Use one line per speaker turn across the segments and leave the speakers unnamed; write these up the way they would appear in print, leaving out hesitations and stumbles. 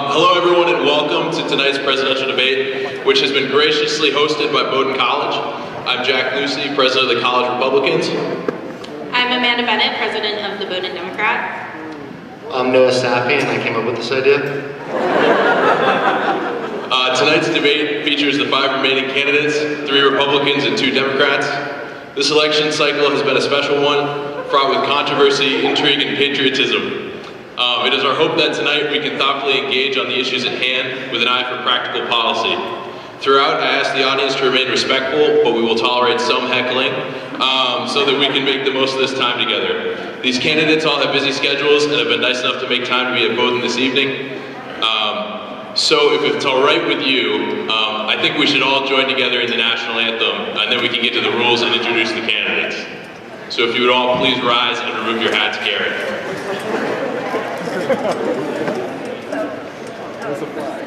Hello everyone and welcome to tonight's presidential debate, which has been graciously hosted by Bowdoin College. I'm Jack Lucy, president of the College Republicans.
I'm Amanda Bennett, president of the Bowdoin Democrat.
I'm Noah Safi, and I came up with this idea.
Tonight's debate features the 5 remaining candidates, 3 Republicans and 2 Democrats. This election cycle has been a special one, fraught with controversy, intrigue, and patriotism. It is our hope that tonight we can thoughtfully engage on the issues at hand with an eye for practical policy. Throughout, I ask the audience to remain respectful, but we will tolerate some heckling so that we can make the most of this time together. These candidates all have busy schedules and have been nice enough to make time to be at Bowdoin this evening. So if it's all right with you, I think we should all join together in the national anthem, and then we can get to the rules and introduce the candidates. So if you would all please rise and remove your hats, Gary.
There's a flag.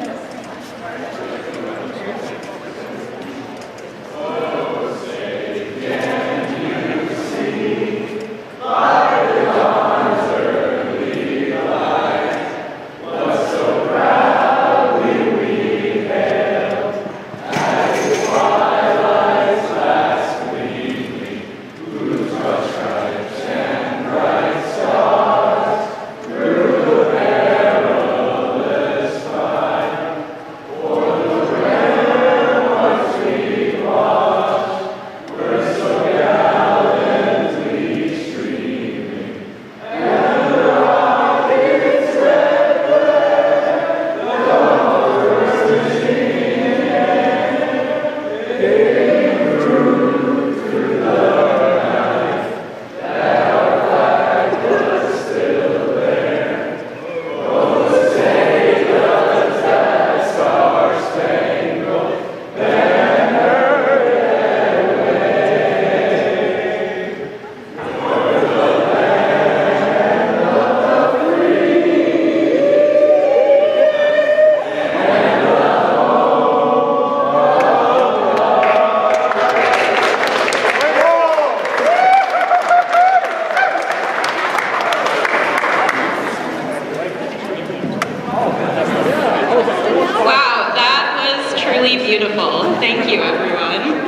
Beautiful. Thank you, everyone.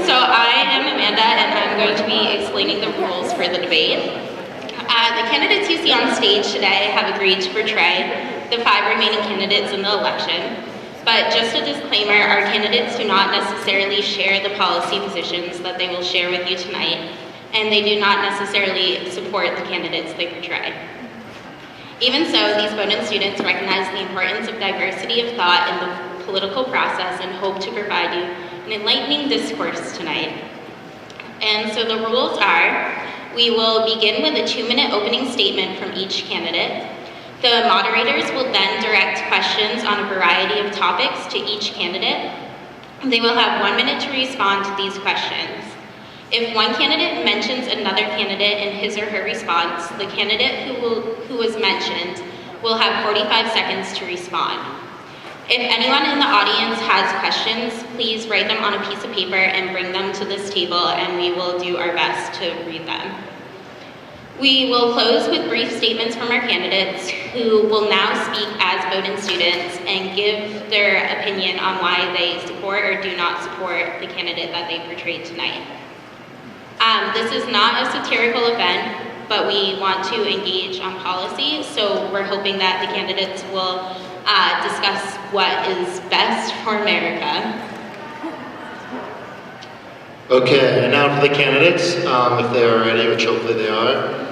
So I am Amanda, and I'm going to be explaining the rules for the debate. The candidates you see on stage today have agreed to portray the 5 remaining candidates in the election. But just a disclaimer, our candidates do not necessarily share the policy positions that they will share with you tonight, and they do not necessarily support the candidates they portray. Even so, these Bowdoin students recognize the importance of diversity of thought in the political process and hope to provide you an enlightening discourse tonight. And so the rules are, we will begin with a 2-minute opening statement from each candidate. The moderators will then direct questions on a variety of topics to each candidate. They will have 1 minute to respond to these questions. If one candidate mentions another candidate in his or her response, the candidate who was mentioned will have 45 seconds to respond. If anyone in the audience has questions, please write them on a piece of paper and bring them to this table, and we will do our best to read them. We will close with brief statements from our candidates, who will now speak as Bowdoin students and give their opinion on why they support or do not support the candidate that they portrayed tonight. This is not a satirical event, but we want to engage on policy, so we're hoping that the candidates will discuss what is best for America.
Okay, and now for the candidates, if they are ready, which hopefully they are.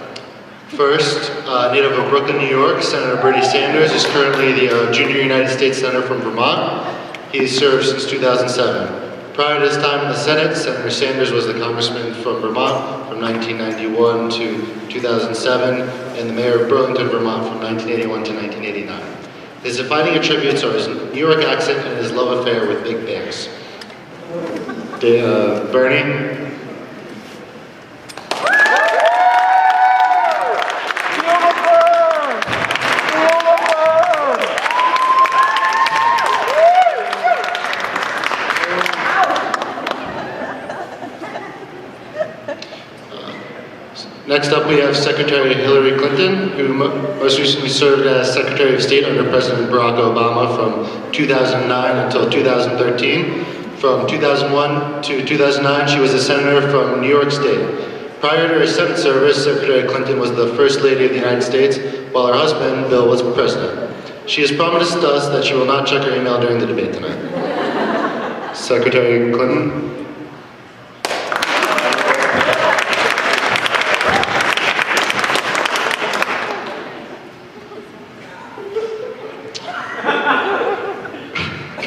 First, native of Brooklyn, New York, Senator Bernie Sanders is currently the Junior United States Senator from Vermont. He has served since 2007. Prior to his time in the Senate, Senator Sanders was the congressman from Vermont from 1991 to 2007 and the mayor of Burlington, Vermont from 1981 to 1989. His defining attributes are his New York accent and his love affair with big bears. Bernie? Next up, we have Secretary Hillary Clinton, who most recently served as Secretary of State under President Barack Obama from 2009 until 2013. From 2001 to 2009, she was a senator from New York State. Prior to her Senate service, Secretary Clinton was the First Lady of the United States, while her husband, Bill, was president. She has promised us that she will not check her email during the debate tonight. Secretary Clinton.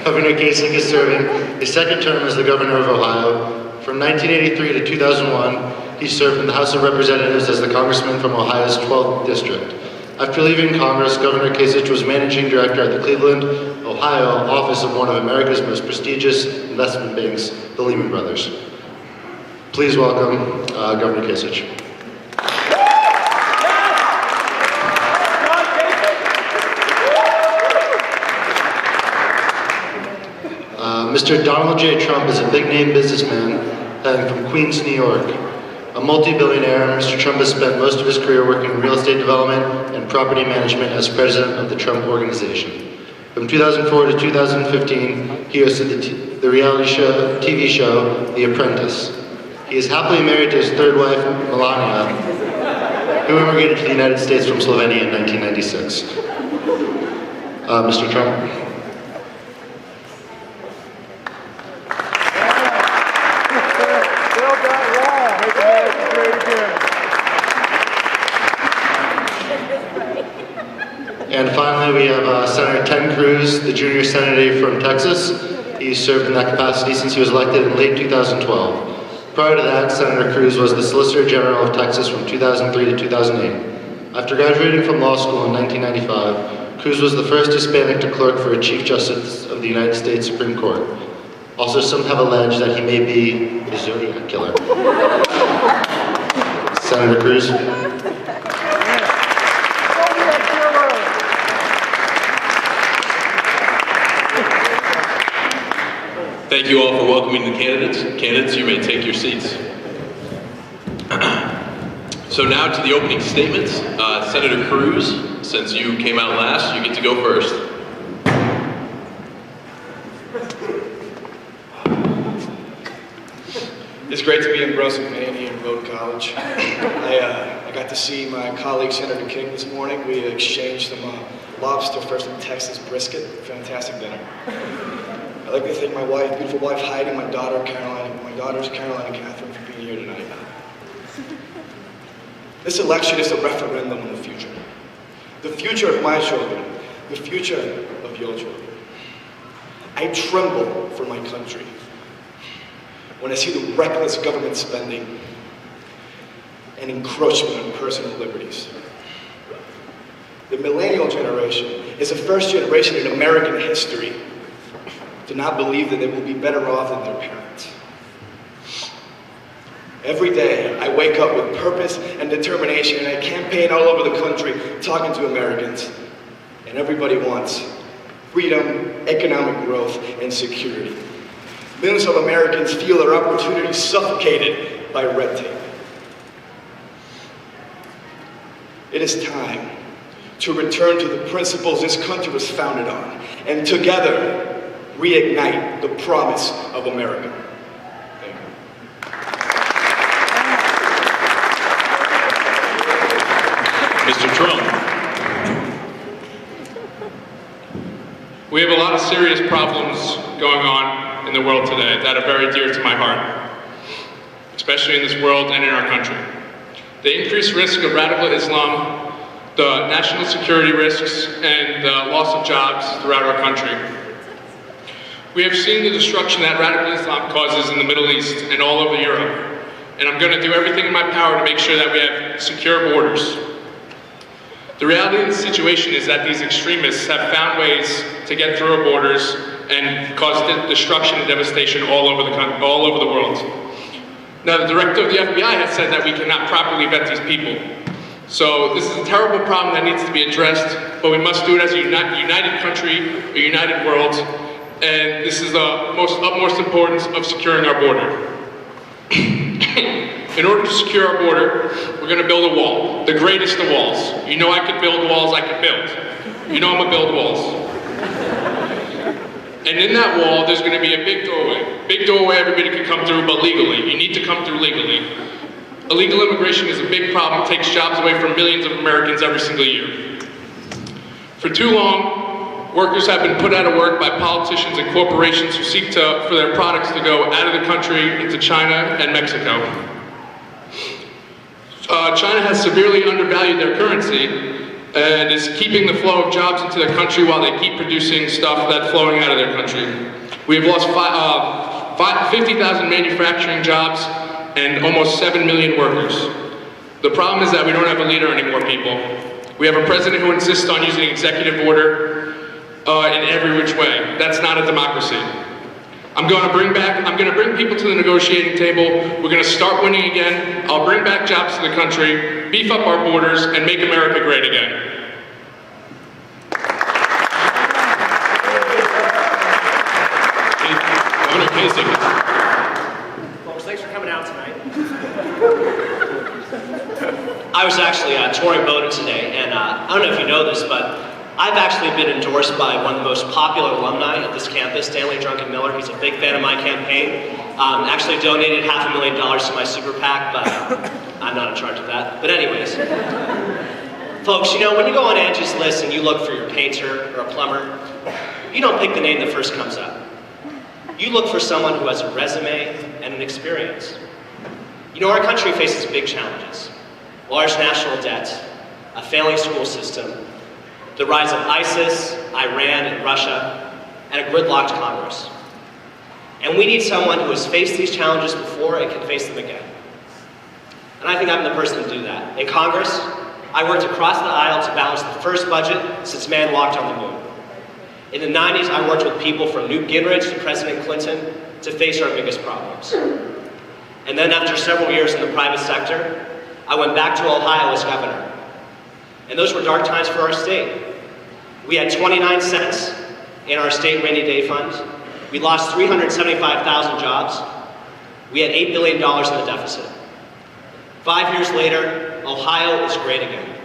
Governor Kasich is serving his second term as the governor of Ohio. From 1983 to 2001, he served in the House of Representatives as the congressman from Ohio's 12th district. After leaving Congress, Governor Kasich was managing director at the Cleveland, Ohio office of one of America's most prestigious investment banks, the Lehman Brothers. Please welcome Governor Kasich. Mr. Donald J. Trump is a big-name businessman hailing from Queens, New York. A multi-billionaire, Mr. Trump has spent most of his career working in real estate development and property management as president of the Trump Organization. From 2004 to 2015, he hosted the reality TV show, The Apprentice. He is happily married to his third wife, Melania, who immigrated to the United States from Slovenia in 1996. Mr. Trump. And finally, we have Senator Ted Cruz, the junior senator from Texas. He served in that capacity since he was elected in late 2012. Prior to that, Senator Cruz was the Solicitor General of Texas from 2003 to 2008. After graduating from law school in 1995, Cruz was the first Hispanic to clerk for a Chief Justice of the United States Supreme Court. Also, some have alleged that he may be a Zodiac killer. Senator Cruz.
Thank you all for welcoming the candidates. Candidates, you may take your seats. So now to the opening statements. Senator Cruz, since you came out last, you get to go first.
It's great to be in Brunswick, Maine, here in Bowdoin College. I got to see my colleague, Senator King, this morning. We exchanged some lobster for some Texas brisket. Fantastic dinner. I'd like to thank my wife, beautiful wife Heidi, my daughters Caroline and Catherine for being here tonight. This election is a referendum on the future. The future of my children, the future of your children. I tremble for my country when I see the reckless government spending and encroachment on personal liberties. The millennial generation is the first generation in American history to not believe that they will be better off than their parents. Every day, I wake up with purpose and determination, and I campaign all over the country talking to Americans. And everybody wants freedom, economic growth, and security. Millions of Americans feel their opportunities suffocated by red tape. It is time to return to the principles this country was founded on, and together, reignite the promise of America. Thank you.
Mr. Trump.
We have a lot of serious problems going on in the world today that are very dear to my heart, especially in this world and in our country. The increased risk of radical Islam, the national security risks, and the loss of jobs throughout our country. We have seen the destruction that radical Islam causes in the Middle East and all over Europe, and I'm going to do everything in my power to make sure that we have secure borders. The reality of the situation is that these extremists have found ways to get through our borders and cause destruction and devastation all over the world. Now, the director of the FBI has said that we cannot properly vet these people. So this is a terrible problem that needs to be addressed, but we must do it as a united country, a united world, and this is the utmost importance of securing our border. In order to secure our border, we're going to build a wall, the greatest of walls. You know I could build walls, I could build. You know I'm going to build walls. And in that wall, there's going to be a big doorway. Big doorway everybody can come through, but legally. You need to come through legally. Illegal immigration is a big problem. It takes jobs away from millions of Americans every single year. For too long, workers have been put out of work by politicians and corporations who seek for their products to go out of the country into China and Mexico. China has severely undervalued their currency and is keeping the flow of jobs into their country while they keep producing stuff that's flowing out of their country. We have lost 50,000 manufacturing jobs and almost 7 million workers. The problem is that we don't have a leader anymore, people. We have a president who insists on using executive order in every which way. That's not a democracy. I'm going to bring people to the negotiating table. We're going to start winning again. I'll bring back jobs to the country, beef up our borders, and make America great again.
Governor Kasich.
Folks, thanks for coming out tonight. I was actually touring Bowdoin today, and I don't know if you know this, but I've actually been endorsed by one of the most popular alumni of this campus, Stanley Drunken Miller. He's a big fan of my campaign. Actually donated $500,000 to my super PAC, but I'm not in charge of that. But anyways, folks, you know, when you go on Angie's List and you look for your painter or a plumber, you don't pick the name that first comes up. You look for someone who has a resume and an experience. You know, our country faces big challenges. Large national debt, a failing school system, the rise of ISIS, Iran, and Russia, and a gridlocked Congress. And we need someone who has faced these challenges before and can face them again. And I think I'm the person to do that. In Congress, I worked across the aisle to balance the first budget since man walked on the moon. In the 90s, I worked with people from Newt Gingrich to President Clinton to face our biggest problems. And then after several years in the private sector, I went back to Ohio as governor. And those were dark times for our state. We had 29 cents in our state rainy day fund. We lost 375,000 jobs. We had $8 billion in the deficit. 5 years later, Ohio is great again.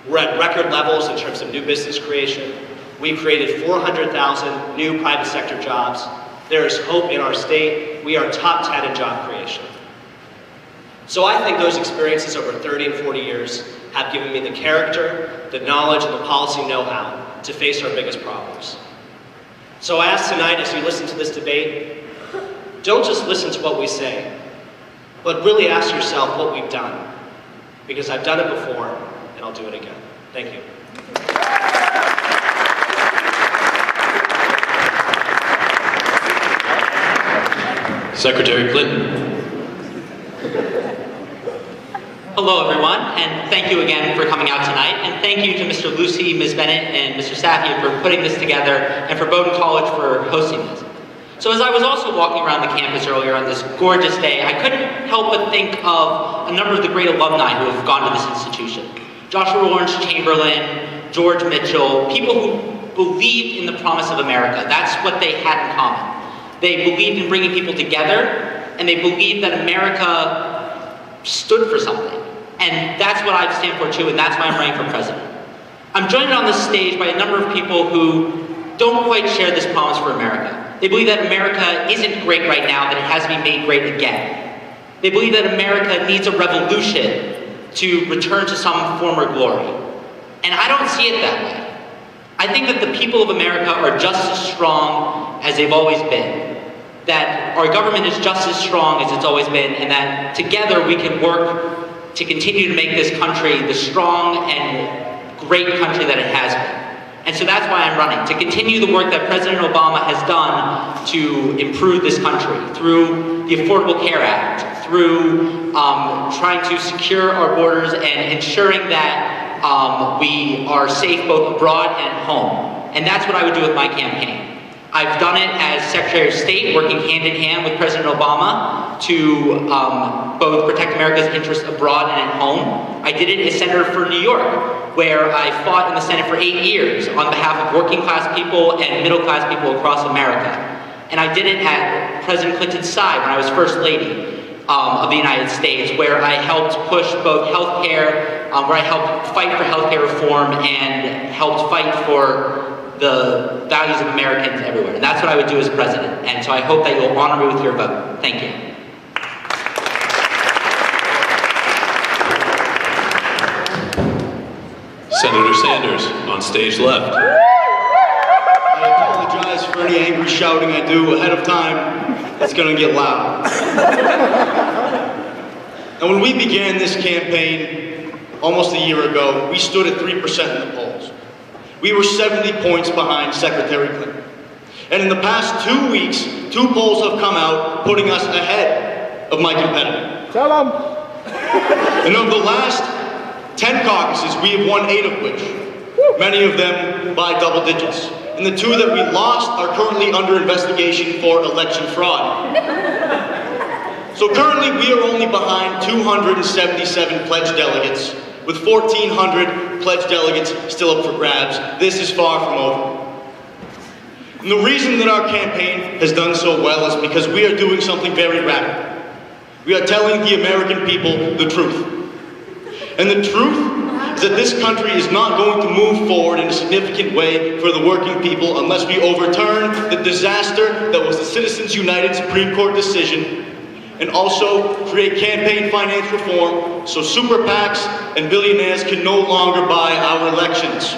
We're at record levels in terms of new business creation. We've created 400,000 new private sector jobs. There is hope in our state. We are top 10 in job creation. So I think those experiences over 30 and 40 years have given me the character, the knowledge, and the policy know-how to face our biggest problems. So I ask tonight, as you listen to this debate, don't just listen to what we say, but really ask yourself what we've done. Because I've done it before, and I'll do it again. Thank you.
Secretary Clinton.
Hello, everyone, and thank you again for coming out tonight. And thank you to Mr. Lucy, Ms. Bennett, and Mr. Safi for putting this together, and for Bowdoin College for hosting this. So as I was also walking around the campus earlier on this gorgeous day, I couldn't help but think of a number of the great alumni who have gone to this institution. Joshua Lawrence Chamberlain, George Mitchell, people who believed in the promise of America. That's what they had in common. They believed in bringing people together, and they believed that America stood for something. And that's what I stand for too, and that's why I'm running for president. I'm joined on this stage by a number of people who don't quite share this promise for America. They believe that America isn't great right now, that it has to be made great again. They believe that America needs a revolution to return to some former glory. And I don't see it that way. I think that the people of America are just as strong as they've always been. That our government is just as strong as it's always been, and that together we can work to continue to make this country the strong and great country that it has been. And so that's why I'm running, to continue the work that President Obama has done to improve this country through the Affordable Care Act, through trying to secure our borders and ensuring that we are safe both abroad and at home. And that's what I would do with my campaign. I've done it as Secretary of State, working hand in hand with President Obama to both protect America's interests abroad and at home. I did it as Senator for New York, where I fought in the Senate for 8 years on behalf of working class people and middle class people across America. And I did it at President Clinton's side when I was First Lady, of the United States, where I helped push both healthcare, where I helped fight for healthcare reform and helped fight for the values of Americans everywhere. And that's what I would do as president. And so I hope that you'll honor me with your vote. Thank you.
Senator Sanders, on stage left.
I apologize for any angry shouting I do ahead of time. It's going to get loud. Now, when we began this campaign almost a year ago, we stood at 3% in the polls. We were 70 points behind Secretary Clinton. And in the past 2 weeks, 2 polls have come out putting us ahead of my competitor.
Tell them.
And of the last 10 caucuses, we have won 8 of which, many of them by double digits. And the 2 that we lost are currently under investigation for election fraud. So currently we are only behind 277 pledged delegates, with 1,400 pledged delegates still up for grabs. This is far from over. And the reason that our campaign has done so well is because we are doing something very radical. We are telling the American people the truth. And the truth is that this country is not going to move forward in a significant way for the working people unless we overturn the disaster that was the Citizens United Supreme Court decision, and also create campaign finance reform so super PACs and billionaires can no longer buy our elections.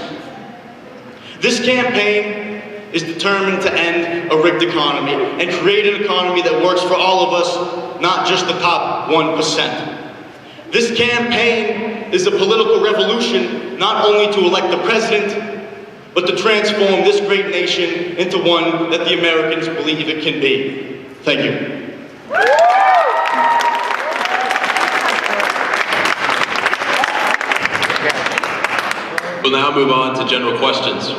This campaign is determined to end a rigged economy and create an economy that works for all of us, not just the top 1%. This campaign is a political revolution, not only to elect the president, but to transform this great nation into one that the Americans believe it can be. Thank you.
We'll now move on to general questions.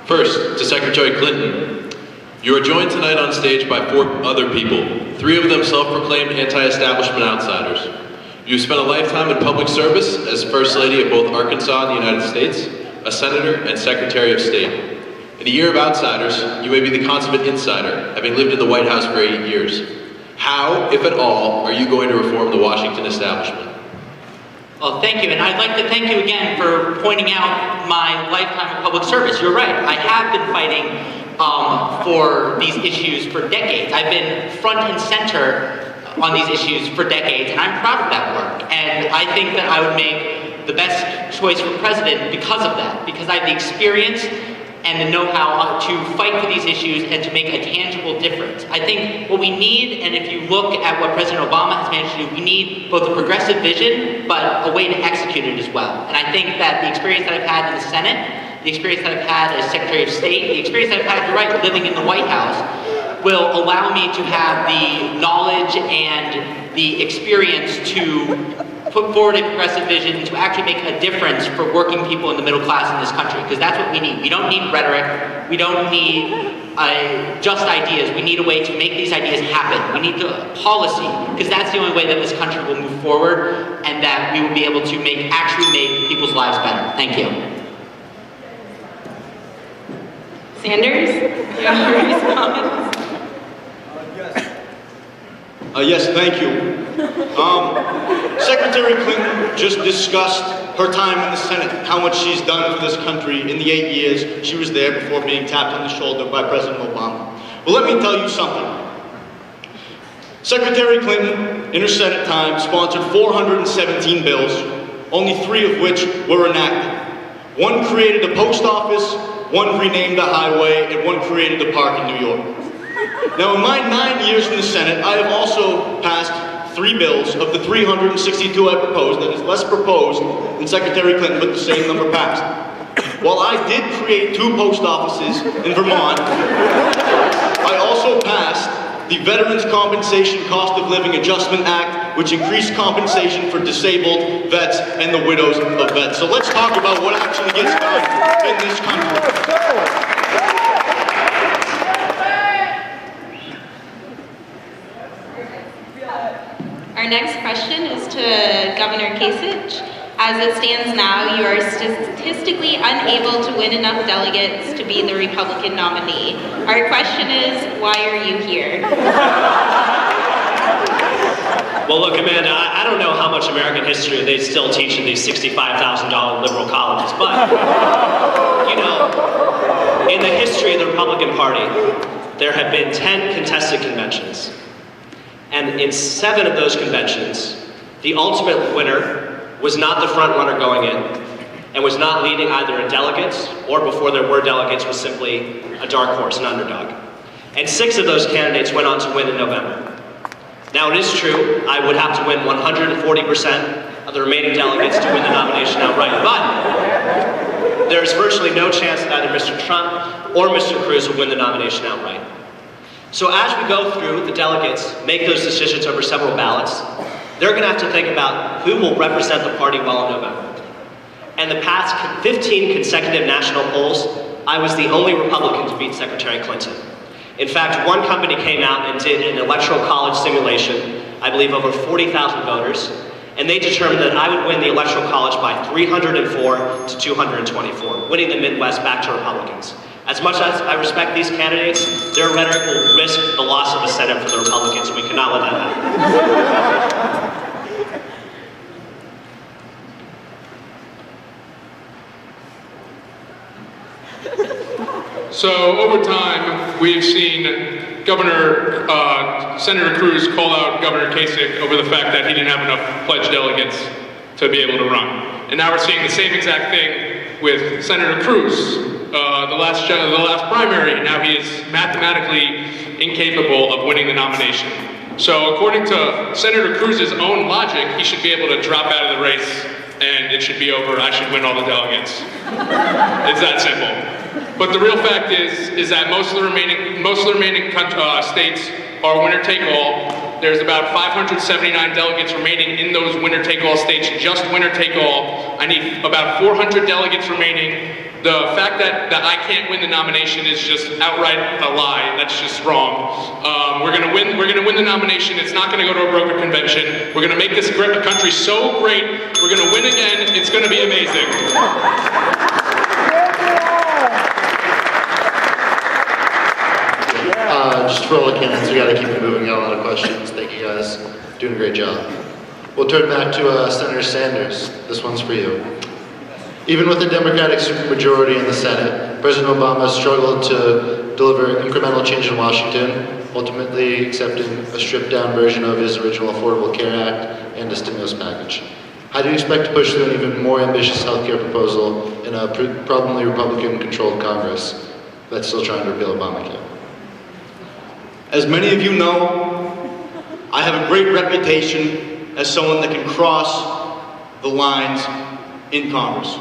First, to Secretary Clinton. You are joined tonight on stage by 4 other people, 3 of them self-proclaimed anti-establishment outsiders. You've spent a lifetime in public service as First Lady of both Arkansas and the United States, a Senator and Secretary of State. In a year of outsiders, you may be the consummate insider, having lived in the White House for 8 years. How, if at all, are you going to reform the Washington establishment?
Well, thank you, and I'd like to thank you again for pointing out my lifetime of public service. You're right, I have been fighting for these issues for decades. I've been front and center on these issues for decades, and I'm proud of that work. And I think that I would make the best choice for president because of that, because I have the experience and the know-how to fight for these issues and to make a tangible difference. I think what we need, and if you look at what President Obama has managed to do, we need both a progressive vision, but a way to execute it as well. And I think that the experience that I've had in the Senate, the experience that I've had as Secretary of State, the experience that I've had, you're right, living in the White House, will allow me to have the knowledge and the experience to put forward a progressive vision to actually make a difference for working people in the middle class in this country, because that's what we need. We don't need rhetoric, we don't need just ideas, we need a way to make these ideas happen. We need policy, because that's the only way that this country will move forward and that we will be able to actually make people's lives better. Thank you.
Sanders, you have a response?
Yes, thank you. Secretary Clinton just discussed her time in the Senate, how much she's done for this country in the 8 years she was there before being tapped on the shoulder by President Obama. Well, let me tell you something. Secretary Clinton, in her Senate time, sponsored 417 bills, only 3 of which were enacted. 1 created a post office, 1 renamed a highway, and 1 created a park in New York. Now, in my 9 years in the Senate, I have also passed 3 bills of the 362 I proposed, that is less proposed than Secretary Clinton, but the same number passed. While I did create 2 post offices in Vermont, I also passed the Veterans Compensation Cost of Living Adjustment Act, which increased compensation for disabled vets and the widows of vets. So let's talk about what actually gets done in this country.
Our next question is to Governor Kasich. As it stands now, you are statistically unable to win enough delegates to be the Republican nominee. Our question is, why are you here?
Well, look, Amanda, I don't know how much American history they still teach in these $65,000 liberal colleges, but, you know, in the history of the Republican Party, there have been 10 contested conventions. And in 7 of those conventions, the ultimate winner was not the front runner going in, and was not leading either in delegates, or before there were delegates, was simply a dark horse, an underdog. And 6 of those candidates went on to win in November. Now, it is true, I would have to win 140% of the remaining delegates to win the nomination outright, but there's virtually no chance that either Mr. Trump or Mr. Cruz will win the nomination outright. So as we go through, the delegates make those decisions over several ballots, they're going to have to think about who will represent the party well in November. And the past 15 consecutive national polls, I was the only Republican to beat Secretary Clinton. In fact, one company came out and did an electoral college simulation, I believe over 40,000 voters, and they determined that I would win the electoral college by 304 to 224, winning the Midwest back to Republicans. As much as I respect these candidates, their rhetoric will risk the loss of the Senate for the Republicans, and we cannot let that happen.
So over time, we've seen Senator Cruz call out Governor Kasich over the fact that he didn't have enough pledged delegates to be able to run. And now we're seeing the same exact thing with Senator Cruz. The last primary, now he is mathematically incapable of winning the nomination. So according to Senator Cruz's own logic, he should be able to drop out of the race and it should be over, I should win all the delegates. It's that simple. But the real fact is that most of the remaining states are winner-take-all. There's about 579 delegates remaining in those winner-take-all states, just winner-take-all. I need about 400 delegates remaining. The fact that I can't win the nomination is just outright a lie. That's just wrong. We're gonna win the nomination. It's not gonna go to a brokered convention. We're gonna make this country so great. We're gonna win again. It's gonna be amazing.
Just for all the candidates, we gotta keep it moving. Got a lot of questions. Thank you guys. Doing a great job. We'll turn back to Senator Sanders. This one's for you. Even with a Democratic supermajority in the Senate, President Obama struggled to deliver incremental change in Washington, ultimately accepting a stripped-down version of his original Affordable Care Act and a stimulus package. How do you expect to push through an even more ambitious health care proposal in a probably Republican-controlled Congress that's still trying to repeal Obamacare?
As many of you know, I have a great reputation as someone that can cross the lines in Congress.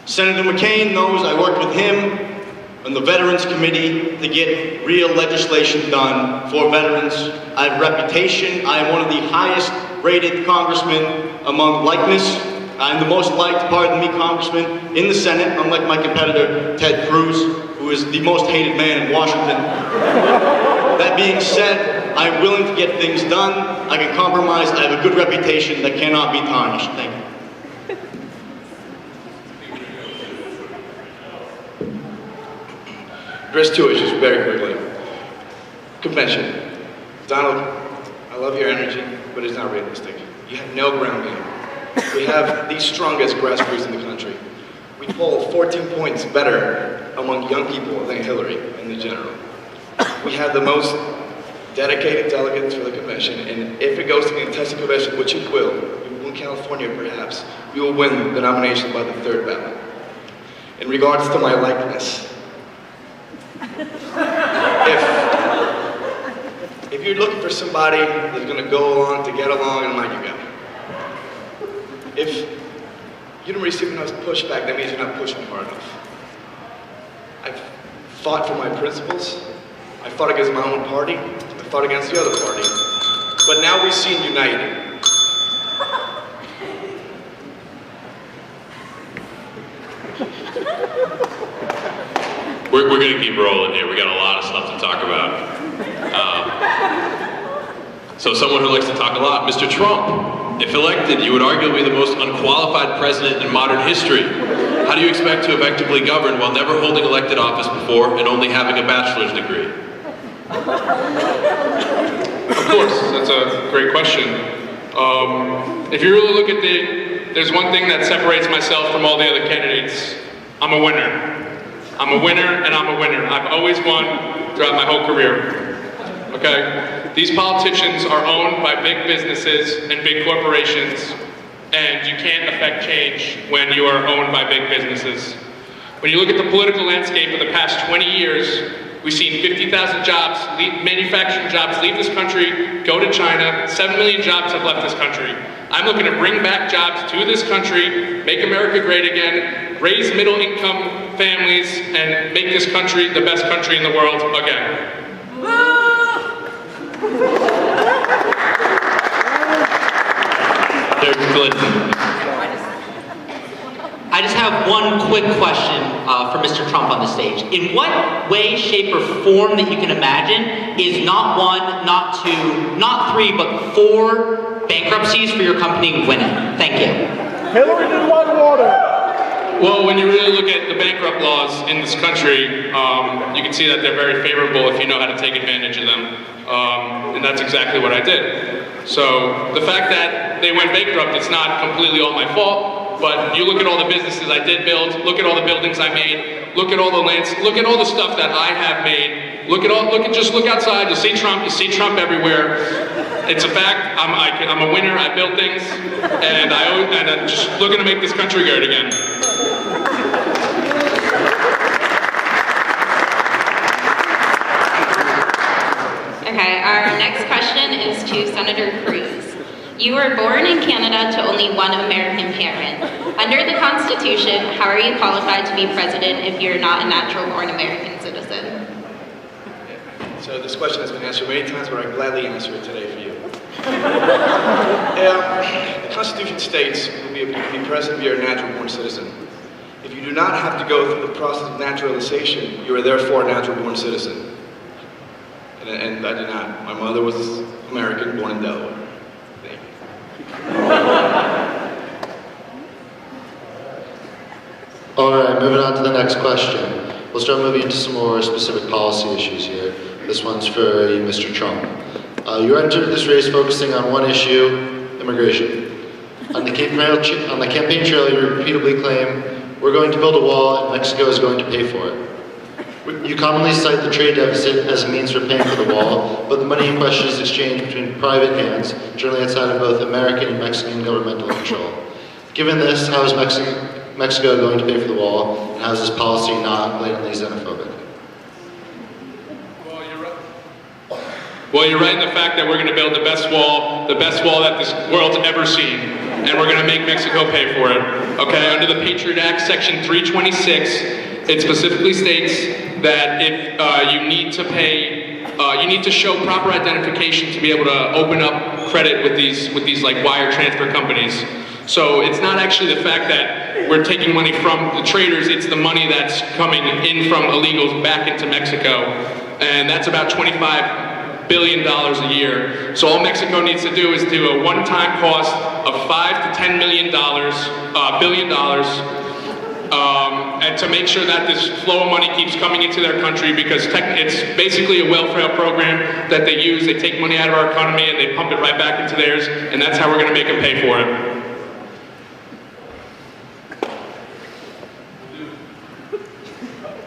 Senator McCain knows I worked with him on the Veterans Committee to get real legislation done for veterans. I have a reputation. I am one of the highest rated congressmen among likeness. I'm the most liked, pardon me, congressman in the Senate, unlike my competitor, Ted Cruz, who is the most hated man in Washington. That being said, I'm willing to get things done. I can compromise. I have a good reputation that cannot be tarnished. Thank you.
Address 2 issues very quickly. Convention. Donald, I love your energy, but it's not realistic. You have no ground game. We have the strongest grassroots in the country. We poll 14 points better among young people than Hillary in the general. We have the most dedicated delegates for the convention, and if it goes to the contested convention, which it will in California perhaps, we will win the nomination by the 3rd ballot. In regards to my likeness, if you're looking for somebody that's going to go along to get along, I'm like, you go. If you don't receive enough pushback, that means you're not pushing hard enough. I've fought for my principles. I fought against my own party. I fought against the other party. But now we seem united.
We're going to keep rolling here. We got a lot of stuff to talk about. So someone who likes to talk a lot, Mr. Trump. If elected, you would arguably be the most unqualified president in modern history. How do you expect to effectively govern while never holding elected office before and only having a bachelor's degree?
Of course, that's a great question. If you really look at there's one thing that separates myself from all the other candidates. I'm a winner. I'm a winner and I'm a winner. I've always won throughout my whole career. Okay? These politicians are owned by big businesses and big corporations, and you can't affect change when you are owned by big businesses. When you look at the political landscape of the past 20 years, we've seen 50,000 jobs, manufacturing jobs leave this country, go to China. 7 million jobs have left this country. I'm looking to bring back jobs to this country, make America great again, raise middle-income families, and make this country the best country in the world again.
I just have one quick question for Mr. Trump on the stage. In what way, shape, or form that you can imagine is not one, not two, not three, but 4 bankruptcies for your company winning? Thank you.
Hillary didn't want water.
Well, when you really look at the bankrupt laws in this country, you can see that they're very favorable if you know how to take advantage of them. And that's exactly what I did. So the fact that they went bankrupt, it's not completely all my fault, but you look at all the businesses I did build, look at all the buildings I made, look at all the lands, look at all the stuff that I have made, just look outside, you see Trump everywhere. It's a fact, I'm a winner, I build things, and I'm just looking to make this country great again.
Okay, our next question is to Senator Cruz. You were born in Canada to only one American parent. Under the Constitution, how are you qualified to be president if you're not a natural-born American citizen?
So this question has been answered many times, but I gladly answer it today for you. The Constitution states you will be president if you're a natural-born citizen. If you do not have to go through the process of naturalization, you are therefore a natural-born citizen. And I did not. My mother was American, born in Delaware. Thank you.
All right, moving on to the next question. We'll start moving into some more specific policy issues here. This one's for you, Mr. Trump. You entered this race focusing on one issue, immigration. On the campaign trail, you repeatedly claim, we're going to build a wall and Mexico is going to pay for it. You commonly cite the trade deficit as a means for paying for the wall, but the money in question is exchanged between private hands, generally outside of both American and Mexican governmental control. Given this, how is Mexico going to pay for the wall, and how is this policy not blatantly xenophobic?
Well, you're right in the fact that we're going to build the best wall that this world's ever seen, and we're going to make Mexico pay for it. Okay, under the Patriot Act, Section 326, it specifically states that if you need to pay, you need to show proper identification to be able to open up credit with these like wire transfer companies. So it's not actually the fact that we're taking money from the traders, it's the money that's coming in from illegals back into Mexico, and that's about $25 billion a year. So all Mexico needs to do is do a one-time cost of $5 to $10 billion, and to make sure that this flow of money keeps coming into their country, because it's basically a welfare program that they use. They take money out of our economy and they pump it right back into theirs, and that's how we're going to make them pay for it.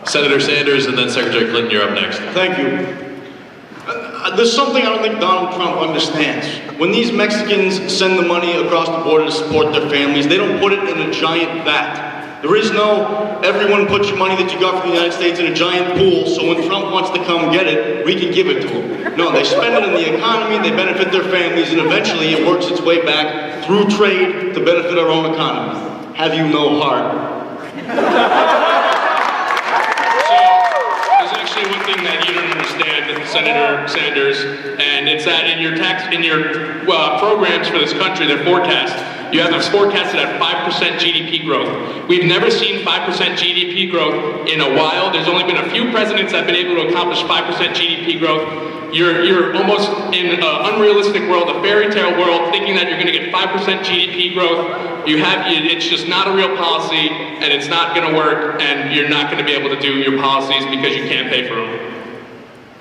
Senator Sanders and then Secretary Clinton, you're up next.
Thank you. There's something I don't think Donald Trump understands. When these Mexicans send the money across the border to support their families, they don't put it in a giant vat. There is no, everyone put your money that you got from the United States in a giant pool, so when Trump wants to come get it, we can give it to him. No, they spend it in the economy, they benefit their families, and eventually it works its way back through trade to benefit our own economy. Have you no heart?
Actually, one thing that you don't understand, Senator Sanders, and it's that in your programs for this country, their forecast, you have us forecasted at 5% GDP growth. We've never seen 5% GDP growth in a while. There's only been a few presidents that have been able to accomplish 5% GDP growth. You're almost in an unrealistic world, a fairy tale world, thinking that you're going to get 5% GDP growth. It's just not a real policy, and it's not going to work, and you're not going to be able to do your policies because you can't pay for them.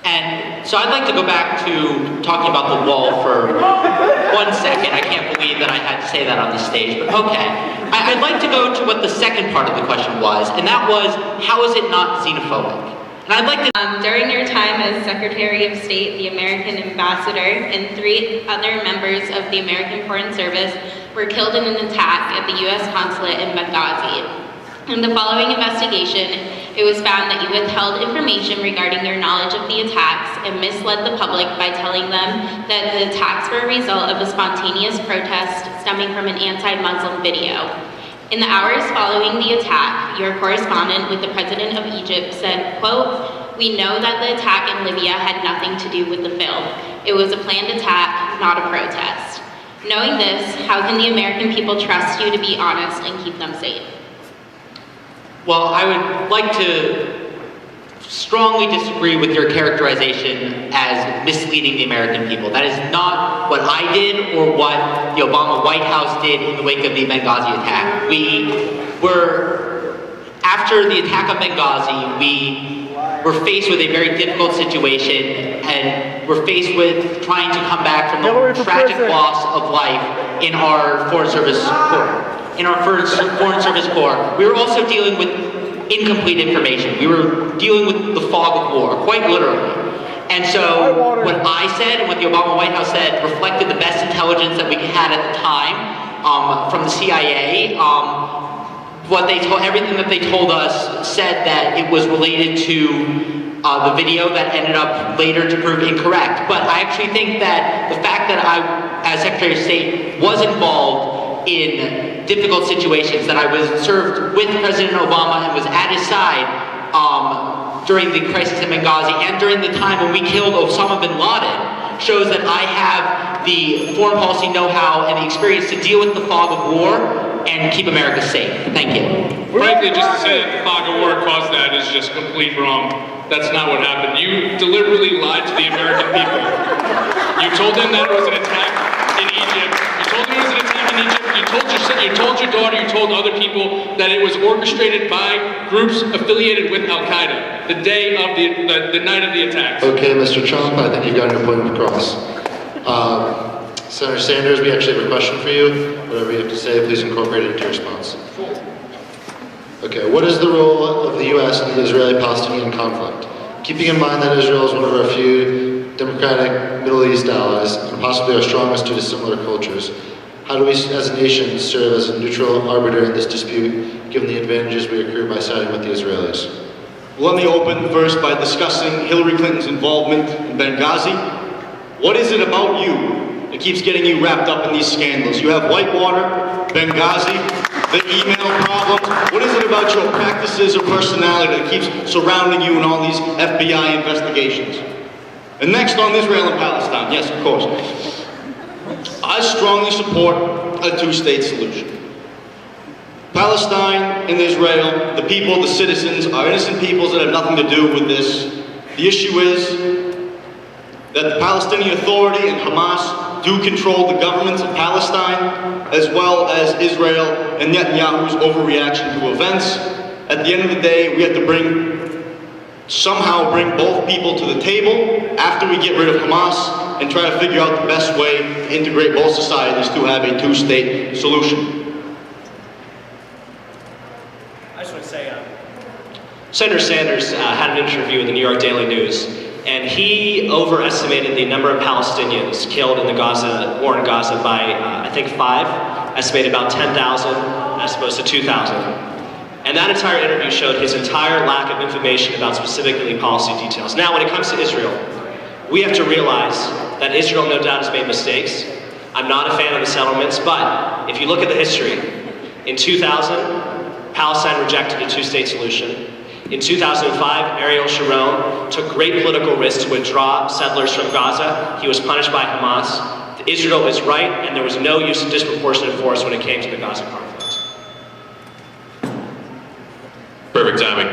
And so I'd like to go back to talking about the wall for 1 second. I can't believe that I had to say that on the stage, but okay. I'd like to go to what the second part of the question was, and that was, how is it not xenophobic? And I'd like to...
During your time as Secretary of State, the American Ambassador, and 3 other members of the American Foreign Service were killed in an attack at the U.S. Consulate in Benghazi. In the following investigation, it was found that you withheld information regarding your knowledge of the attacks and misled the public by telling them that the attacks were a result of a spontaneous protest stemming from an anti-Muslim video. In the hours following the attack, your correspondent with the President of Egypt said, quote, "We know that the attack in Libya had nothing to do with the film. It was a planned attack, not a protest. Knowing this, how can the American people trust you to be honest and keep them safe?"
Well, I would like to strongly disagree with your characterization as misleading the American people. That is not what I did or what the Obama White House did in the wake of the Benghazi attack. After the attack on Benghazi, we were faced with a very difficult situation, and we're faced with trying to come back from the tragic loss of life in our Foreign Service Corps. We were also dealing with incomplete information. We were dealing with the fog of war, quite literally. And so what I said and what the Obama White House said reflected the best intelligence that we had at the time from the CIA. Everything that they told us said that it was related to the video that ended up later to prove incorrect. But I actually think that the fact that I, as Secretary of State, was involved in difficult situations, that I was served with President Obama and was at his side during the crisis in Benghazi and during the time when we killed Osama bin Laden, shows that I have the foreign policy know-how and the experience to deal with the fog of war and keep America safe. Thank you.
Frankly, just to say that the fog of war caused that is just complete wrong. That's not what happened. You deliberately lied to the American people. You told them that it was an attack in Egypt. You told them it was an attack in Egypt. You told your daughter, you told other people that it was orchestrated by groups affiliated with Al-Qaeda the day of the night of the attacks.
Okay, Mr. Trump, I think you've got your point across. Senator Sanders, we actually have a question for you. Whatever you have to say, please incorporate it into your response. Okay, what is the role of the U.S. in the Israeli-Palestinian conflict? Keeping in mind that Israel is one of our few democratic Middle East allies, and possibly our strongest due to similar cultures, how do we as a nation serve as a neutral arbiter in this dispute, given the advantages we accrue by siding with the Israelis?
Let me open first by discussing Hillary Clinton's involvement in Benghazi. What is it about you that keeps getting you wrapped up in these scandals? You have Whitewater, Benghazi, the email problems. What is it about your practices or personality that keeps surrounding you in all these FBI investigations? And next on Israel and Palestine, yes, of course. I strongly support a two-state solution. Palestine and Israel, the people, the citizens, are innocent peoples that have nothing to do with this. The issue is that the Palestinian Authority and Hamas do control the governments of Palestine, as well as Israel and Netanyahu's overreaction to events. At the end of the day, we have to somehow bring both people to the table after we get rid of Hamas and try to figure out the best way to integrate both societies to have a two-state solution.
I just want to say, Senator Sanders had an interview with the New York Daily News, and he overestimated the number of Palestinians killed in the war in Gaza by, I think, 5, estimated about 10,000 as opposed to 2,000. And that entire interview showed his entire lack of information about specifically policy details. Now, when it comes to Israel, we have to realize that Israel no doubt has made mistakes. I'm not a fan of the settlements, but if you look at the history, in 2000, Palestine rejected a two-state solution. In 2005, Ariel Sharon took great political risks to withdraw settlers from Gaza. He was punished by Hamas. Israel is right, and there was no use of disproportionate force when it came to the Gaza conflict.
Perfect timing.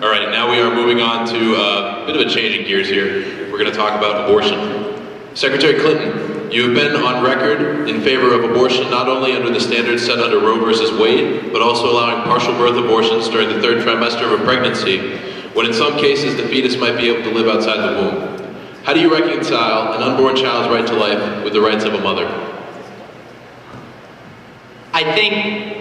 All right, now we are moving on to a bit of a change in gears here. We're going to talk about abortion. Secretary Clinton, you have been on record in favor of abortion not only under the standards set under Roe versus Wade, but also allowing partial birth abortions during the 3rd trimester of a pregnancy. when in some cases the fetus might be able to live outside the womb. How do you reconcile an unborn child's right to life with the rights of a mother?
I think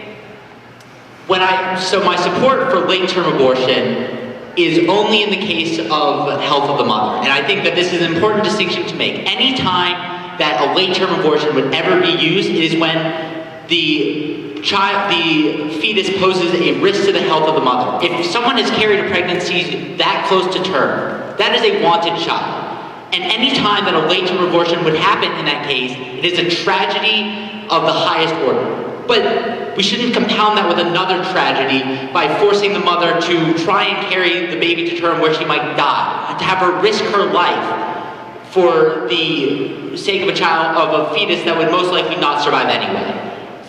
so my support for late-term abortion is only in the case of health of the mother. And I think that this is an important distinction to make. Any time that a late-term abortion would ever be used, it is when the fetus poses a risk to the health of the mother. If someone has carried a pregnancy that close to term, that is a wanted child. And any time that a late-term abortion would happen in that case, it is a tragedy of the highest order. But we shouldn't compound that with another tragedy by forcing the mother to try and carry the baby to term where she might die, to have her risk her life for the sake of a fetus that would most likely not survive anyway.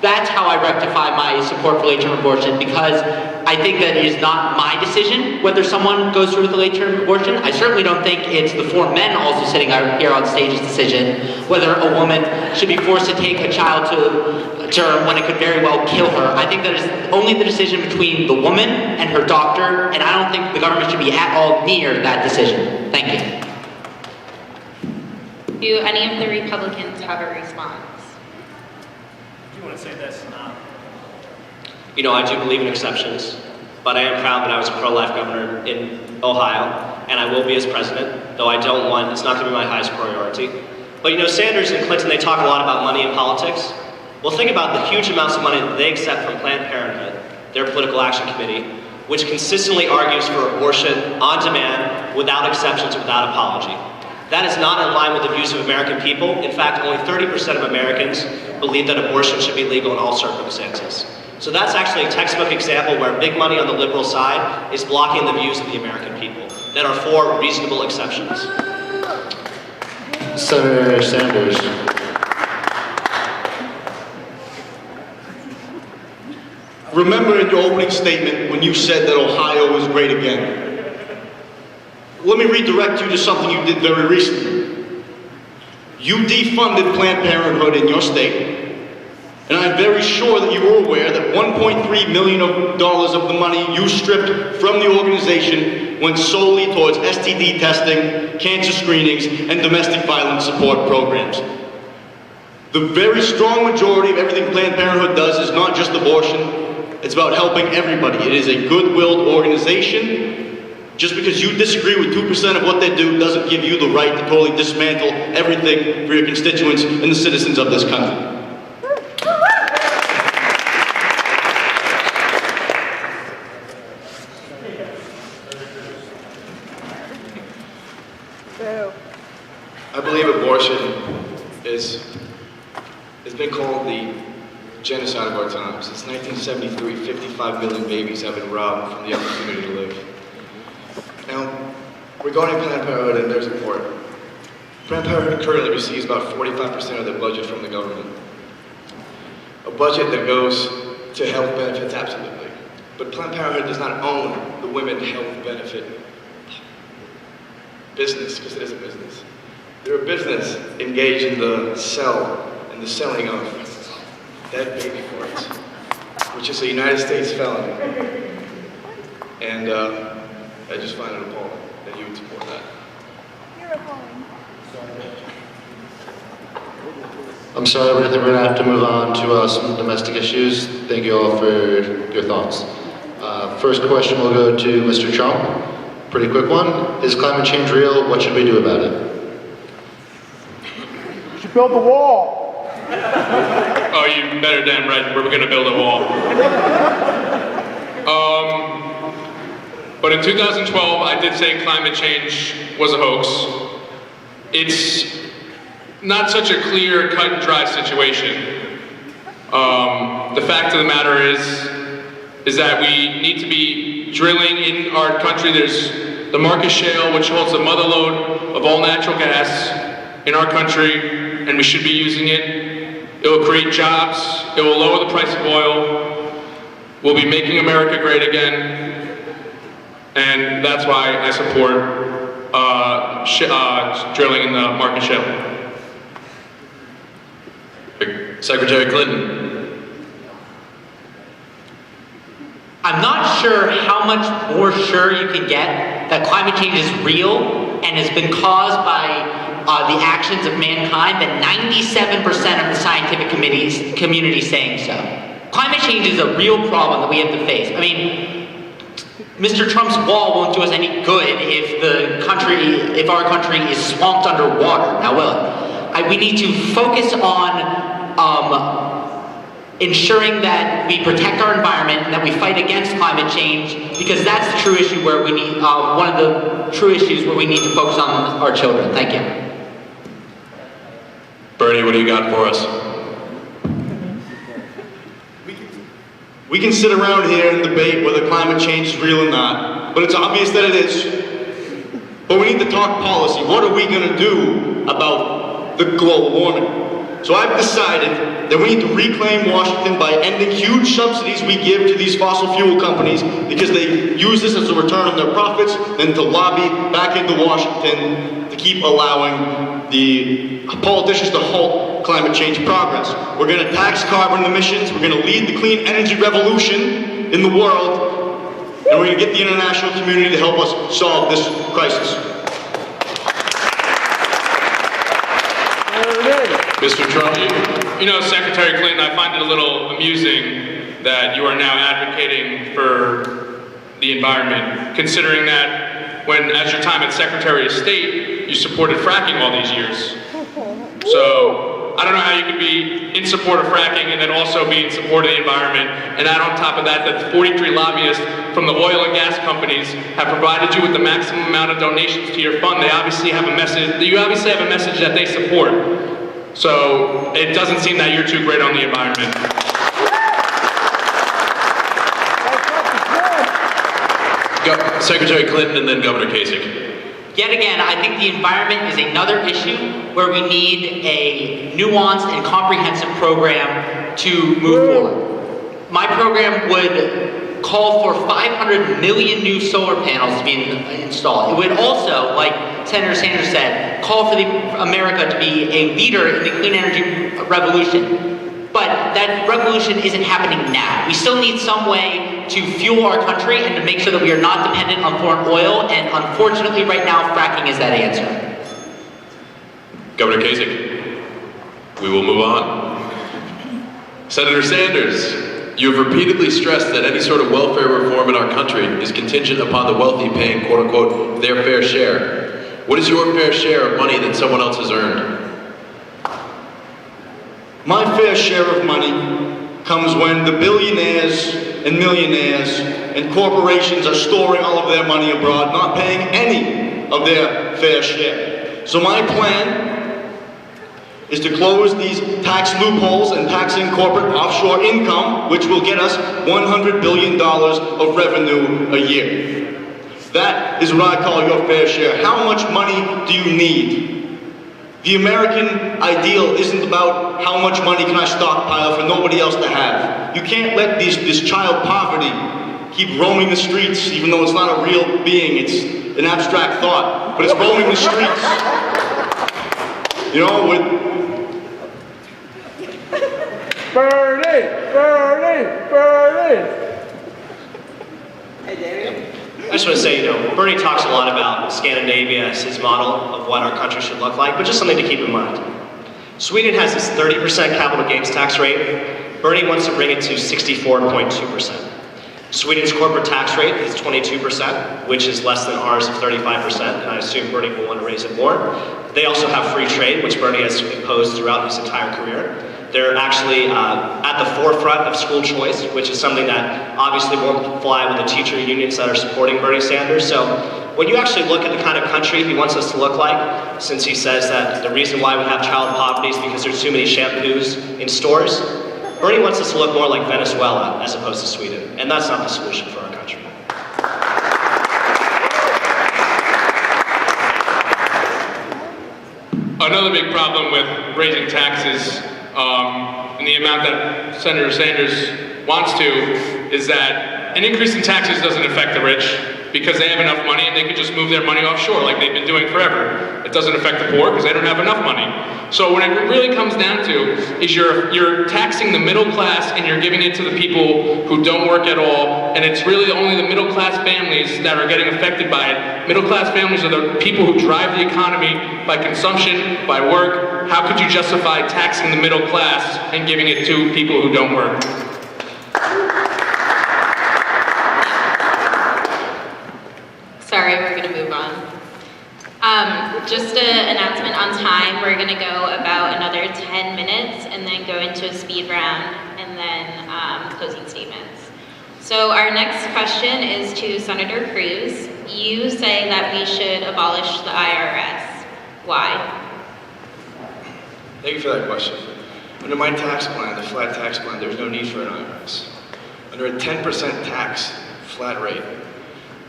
That's how I rectify my support for late-term abortion, because I think that it is not my decision whether someone goes through with a late-term abortion. I certainly don't think it's the four men also sitting out here on stage's decision whether a woman should be forced to take a child to term when it could very well kill her. I think that is only the decision between the woman and her doctor, and I don't think the government should be at all near that decision. Thank you.
Do any of the Republicans have a response?
You want to say this? You know, I do believe in exceptions, but I am proud that I was a pro-life governor in Ohio, and I will be as president, though it's not going to be my highest priority. But you know, Sanders and Clinton, they talk a lot about money in politics. Well, think about the huge amounts of money that they accept from Planned Parenthood, their political action committee, which consistently argues for abortion on demand, without exceptions, without apology. That is not in line with the views of American people. In fact, only 30% of Americans believe that abortion should be legal in all circumstances. So that's actually a textbook example where big money on the liberal side is blocking the views of the American people that are for reasonable exceptions.
Senator Sanders.
Remember in your opening statement when you said that Ohio was great again. Let me redirect you to something you did very recently. You defunded Planned Parenthood in your state, and I'm very sure that you were aware that $1.3 million of the money you stripped from the organization went solely towards STD testing, cancer screenings, and domestic violence support programs. The very strong majority of everything Planned Parenthood does is not just abortion, it's about helping everybody. It is a good-willed organization. Just because you disagree with 2% of what they do doesn't give you the right to totally dismantle everything for your constituents and the citizens of this country.
I believe abortion has been called the genocide of our times. Since 1973, 55 million babies have been robbed from the opportunity to live. Now, regarding Planned Parenthood and their support, Planned Parenthood currently receives about 45% of their budget from the government. A budget that goes to health benefits, absolutely. But Planned Parenthood does not own the women health benefit business, because it is a business. They're a business engaged in the sell and the selling of dead baby parts, which is a United States felony. And I just find it appalling that you would support that.
You're appalling.
I'm sorry, but I think we're going to have to move on to some domestic issues. Thank you all for your thoughts. First question will go to Mr. Trump. Pretty quick one. Is climate change real? What should we do about it?
You should build the wall.
Oh, you better damn right, we're gonna build a wall. But in 2012, I did say climate change was a hoax. It's not such a clear, cut and dry situation. The fact of the matter is that we need to be drilling in our country. There's the Marcus Shale, which holds the mother lode of all natural gas in our country, and we should be using it. It will create jobs. It will lower the price of oil. We'll be making America great again. And that's why I support drilling in the Marcus Shale.
Secretary Clinton.
I'm not sure how much more sure you can get that climate change is real and has been caused by the actions of mankind, then 97% of the scientific community is saying so. Climate change is a real problem that we have to face. I mean, Mr. Trump's wall won't do us any good if our country is swamped underwater. Now, will it? We need to focus on ensuring that we protect our environment and that we fight against climate change, because that's the true issue where we need, one of the true issues where we need to focus on our children. Thank you.
Bernie, what do you got for us?
We can sit around here and debate whether climate change is real or not, but it's obvious that it is. But we need to talk policy. What are we going to do about the global warming? So I've decided that we need to reclaim Washington by ending huge subsidies we give to these fossil fuel companies because they use this as a return on their profits, then to lobby back into Washington to keep allowing the politicians to halt climate change progress. We're going to tax carbon emissions, we're going to lead the clean energy revolution in the world, and we're going to get the international community to help us solve this crisis.
Mr. Trump?
You know, Secretary Clinton, I find it a little amusing that you are now advocating for the environment, considering that when, at your time as Secretary of State, you supported fracking all these years. So, I don't know how you could be in support of fracking and then also be in support of the environment, and add on top of that that 43 lobbyists from the oil and gas companies have provided you with the maximum amount of donations to your fund. They obviously have a message, you obviously have a message that they support. So, it doesn't seem that you're too great on the environment.
Secretary Clinton and then Governor Kasich.
Yet again, I think the environment is another issue where we need a nuanced and comprehensive program to move forward. My program would call for 500 million new solar panels to be installed. It would also, like Senator Sanders said, call for America to be a leader in the clean energy revolution. But that revolution isn't happening now. We still need some way to fuel our country and to make sure that we are not dependent on foreign oil, and unfortunately right now, fracking is that answer.
Governor Kasich, we will move on. Senator Sanders, you have repeatedly stressed that any sort of welfare reform in our country is contingent upon the wealthy paying, quote unquote, their fair share. What is your fair share of money that someone else has earned?
My fair share of money comes when the billionaires and millionaires and corporations are storing all of their money abroad, not paying any of their fair share. So my plan is to close these tax loopholes and taxing corporate offshore income, which will get us $100 billion of revenue a year. That is what I call your fair share. How much money do you need? The American ideal isn't about how much money can I stockpile for nobody else to have. You can't let this child poverty keep roaming the streets, even though it's not a real being, it's an abstract thought, but it's roaming the streets. You know,
Bernie!
I just want to say, Bernie talks a lot about Scandinavia as his model of what our country should look like, but just something to keep in mind. Sweden has this 30% capital gains tax rate. Bernie wants to bring it to 64.2%. Sweden's corporate tax rate is 22%, which is less than ours of 35%, and I assume Bernie will want to raise it more. They also have free trade, which Bernie has imposed throughout his entire career. They're actually at the forefront of school choice, which is something that obviously won't fly with the teacher unions that are supporting Bernie Sanders. So when you actually look at the kind of country he wants us to look like, since he says that the reason why we have child poverty is because there's too many shampoos in stores, Bernie wants us to look more like Venezuela as opposed to Sweden, and that's not the solution for our country.
Another big problem with raising taxes and the amount that Senator Sanders wants to is that an increase in taxes doesn't affect the rich. because they have enough money and they could just move their money offshore like they've been doing forever. It doesn't affect the poor because they don't have enough money. So what it really comes down to is you're taxing the middle class and you're giving it to the people who don't work at all, and it's really only the middle class families that are getting affected by it. Middle class families are the people who drive the economy by consumption, by work. How could you justify taxing the middle class and giving it to people who don't work?
Sorry, we're going to move on. Just an announcement on time. We're going to go about another 10 minutes and then go into a speed round and then closing statements. So our next question is to Senator Cruz. You say that we should abolish the IRS. Why?
Thank you for that question. Under my tax plan, the flat tax plan, there's no need for an IRS. Under a 10% tax flat rate,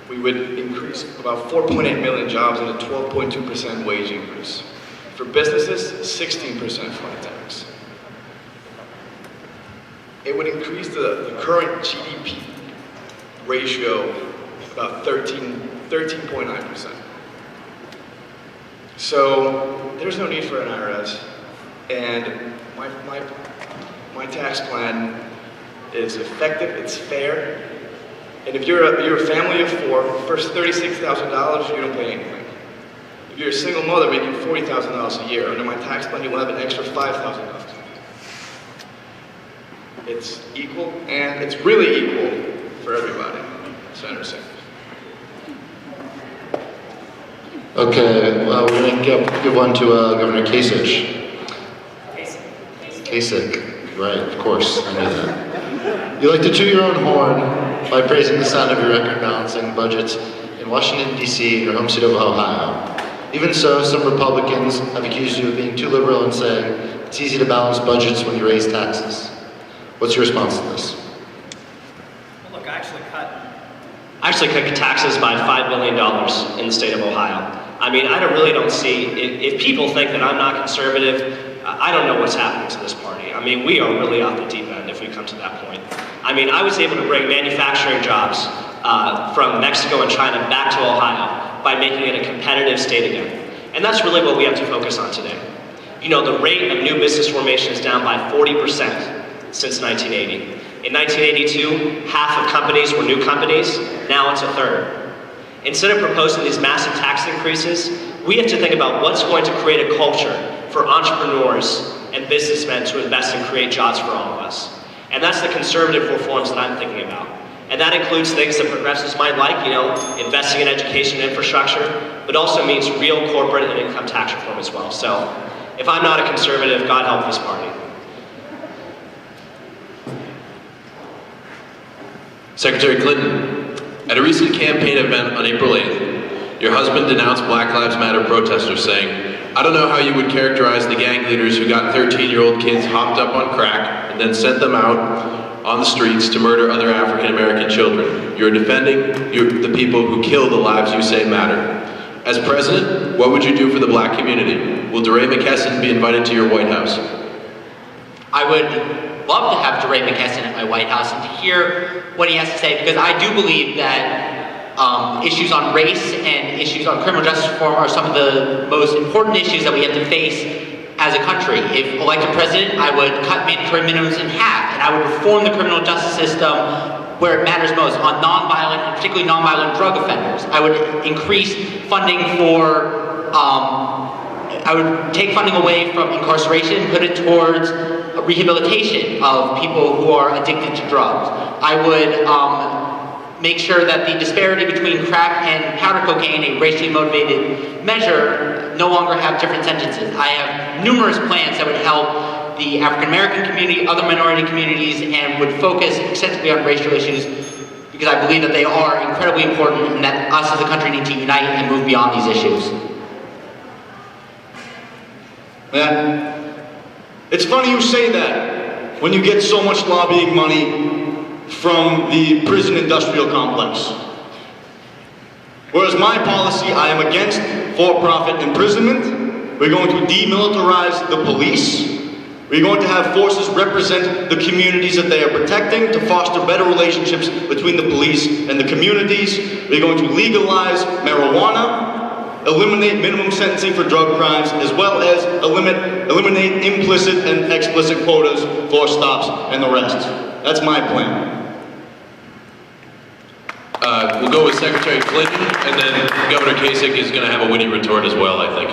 we would increase about 4.8 million jobs and a 12.2% wage increase. For businesses, 16% flat tax. It would increase the current GDP ratio about 13.9%. So there's no need for an IRS, and my tax plan is effective, it's fair, and if you're a family of four, first $36,000, you don't pay anything. If you're a single mother making $40,000 a year, under my tax plan, you will have an extra $5,000. It's equal, and it's really equal for everybody. Senator Sanders.
Okay, well, we're going to give one to Governor Kasich. Kasich, right, of course, I knew that. You like to toot your own horn by praising the sound of your record-balancing budgets in Washington, D.C., your home state of Ohio. Even so, some Republicans have accused you of being too liberal and saying it's easy to balance budgets when you raise taxes. What's your response to this?
Well, look, I actually cut taxes by $5 billion in the state of Ohio. I mean, I really don't see, if people think that I'm not conservative, I don't know what's happening to this party. I mean, we are really off the deep end if we come to that point. I mean, I was able to bring manufacturing jobs from Mexico and China back to Ohio by making it a competitive state again. And that's really what we have to focus on today. You know, the rate of new business formation is down by 40% since 1980. In 1982, half of companies were new companies. Now it's a third. Instead of proposing these massive tax increases, we have to think about what's going to create a culture for entrepreneurs and businessmen to invest and create jobs for all of us. And that's the conservative reforms that I'm thinking about. And that includes things that progressives might like, you know, investing in education and infrastructure, but also means real corporate and income tax reform as well. So if I'm not a conservative, God help this party.
Secretary Clinton, at a recent campaign event on April 8th, your husband denounced Black Lives Matter protesters saying, "I don't know how you would characterize the gang leaders who got 13-year-old kids hopped up on crack and then sent them out on the streets to murder other African-American children. You're defending the people who kill the lives you say matter. As president, what would you do for the black community? Will DeRay McKesson be invited to your White House?"
I would love to have DeRay McKesson at my White House and to hear what he has to say, because I do believe that issues on race and issues on criminal justice reform are some of the most important issues that we have to face as a country. If elected president, I would cut mandatory minimums in half, and I would reform the criminal justice system where it matters most, on nonviolent, and particularly nonviolent drug offenders. I would increase funding for, I would take funding away from incarceration and put it towards rehabilitation of people who are addicted to drugs. I would make sure that the disparity between crack and powder cocaine, a racially motivated measure, no longer have different sentences. I have numerous plans that would help the African American community, other minority communities, and would focus extensively on racial issues because I believe that they are incredibly important and that us as a country need to unite and move beyond these issues.
Man, it's funny you say that when you get so much lobbying money from the prison industrial complex. Whereas my policy, I am against for-profit imprisonment. We're going to demilitarize the police. We're going to have forces represent the communities that they are protecting to foster better relationships between the police and the communities. We're going to legalize marijuana, eliminate minimum sentencing for drug crimes, as well as eliminate implicit and explicit quotas for stops and arrests. That's my plan.
We'll go with Secretary Clinton, and then Governor Kasich is going to have a witty retort as well, I think.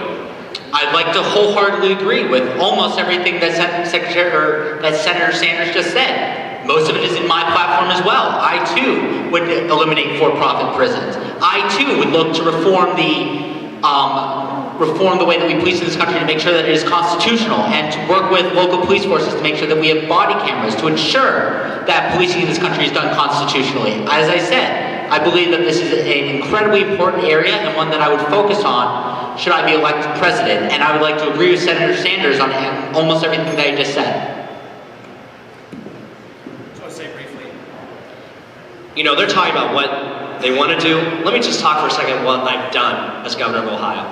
I'd like to wholeheartedly agree with almost everything that Senator Sanders just said. Most of it is in my platform as well. I too would eliminate for-profit prisons. I too would look to reform the way that we police in this country to make sure that it is constitutional, and to work with local police forces to make sure that we have body cameras to ensure that policing in this country is done constitutionally. As I said, I believe that this is an incredibly important area and one that I would focus on should I be elected president, and I would like to agree with Senator Sanders on almost everything that he just said.
I just want to say briefly, they're talking about what they want to do. Let me just talk for a second what I've done as governor of Ohio.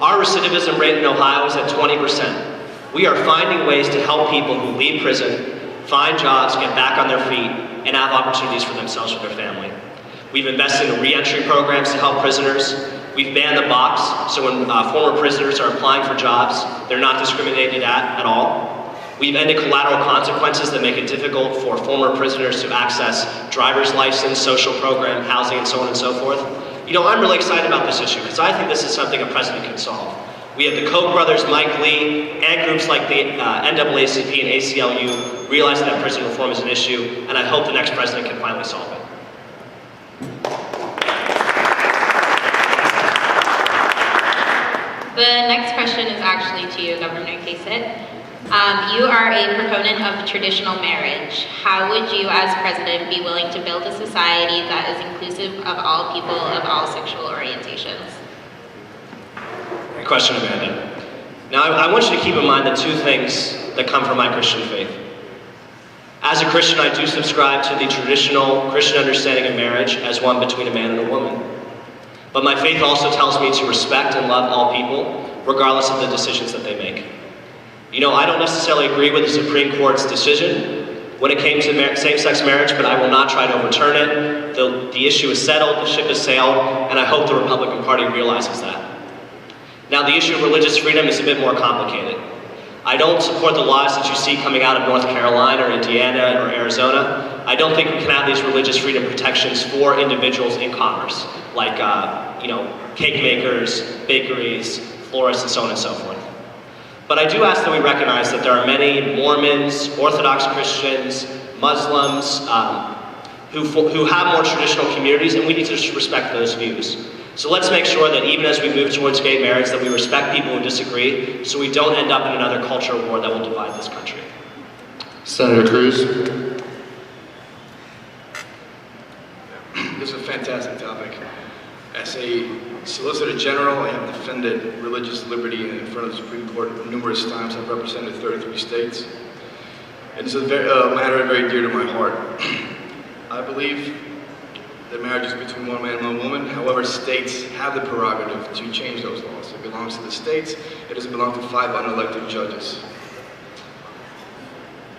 Our recidivism rate in Ohio is at 20%. We are finding ways to help people who leave prison find jobs, get back on their feet, and have opportunities for themselves or their family. We've invested in re-entry programs to help prisoners. We've banned the box, so when former prisoners are applying for jobs, they're not discriminated at all. We've ended collateral consequences that make it difficult for former prisoners to access driver's license, social program, housing, and so on and so forth. I'm really excited about this issue because I think this is something a president can solve. We have the Koch brothers, Mike Lee, and groups like the NAACP and ACLU realizing that prison reform is an issue, and I hope the next president can finally solve it.
The next question is actually to you, Governor Kasich. You are a proponent of traditional marriage. How would you, as president, be willing to build a society that is inclusive of all people of all sexual orientations?
Great question, Amanda. Now, I want you to keep in mind the two things that come from my Christian faith. As a Christian, I do subscribe to the traditional Christian understanding of marriage as one between a man and a woman. But my faith also tells me to respect and love all people, regardless of the decisions that they make. I don't necessarily agree with the Supreme Court's decision when it came to same-sex marriage, but I will not try to overturn it. The issue is settled, the ship has sailed, and I hope the Republican Party realizes that. Now, the issue of religious freedom is a bit more complicated. I don't support the laws that you see coming out of North Carolina or Indiana or Arizona. I don't think we can have these religious freedom protections for individuals in commerce, like cake makers, bakeries, florists, and so on and so forth. But I do ask that we recognize that there are many Mormons, Orthodox Christians, Muslims who have more traditional communities, and we need to respect those views. So let's make sure that even as we move towards gay marriage, that we respect people who disagree, so we don't end up in another culture war that will divide this country.
Senator Cruz.
This is a fantastic topic. As a Solicitor General, I have defended religious liberty in front of the Supreme Court numerous times. I've represented 33 states. It's a matter very dear to my heart. I believe that marriage is between one man and one woman. However, states have the prerogative to change those laws. It belongs to the states. It doesn't belong to 5 unelected judges.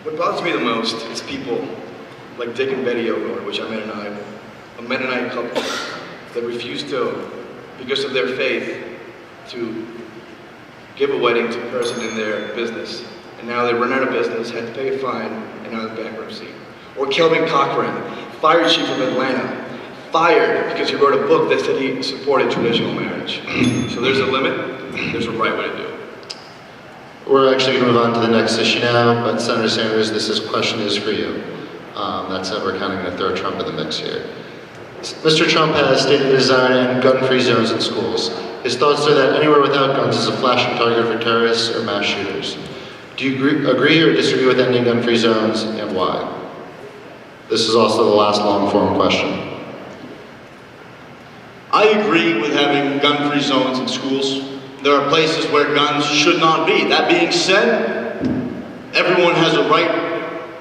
What bothers me the most is people like Dick and Betty O'Rourke, which I met a Mennonite couple that refused to, because of their faith, to give a wedding to a person in their business. And now they run out of business, had to pay a fine, and now in bankruptcy. Or Kelvin Cochran, fire chief of Atlanta, fired because he wrote a book that said he supported traditional marriage. So there's a limit, there's a right way to do it.
We're actually going to move on to the next issue now, but Senator Sanders, question is for you. That said, we're kind of going to throw Trump in the mix here. Mr. Trump has stated his desire to end gun-free zones in schools. His thoughts are that anywhere without guns is a flashing target for terrorists or mass shooters. Do you agree or disagree with ending gun-free zones, and why? This is also the last long-form question.
I agree with having gun-free zones in schools. There are places where guns should not be. That being said,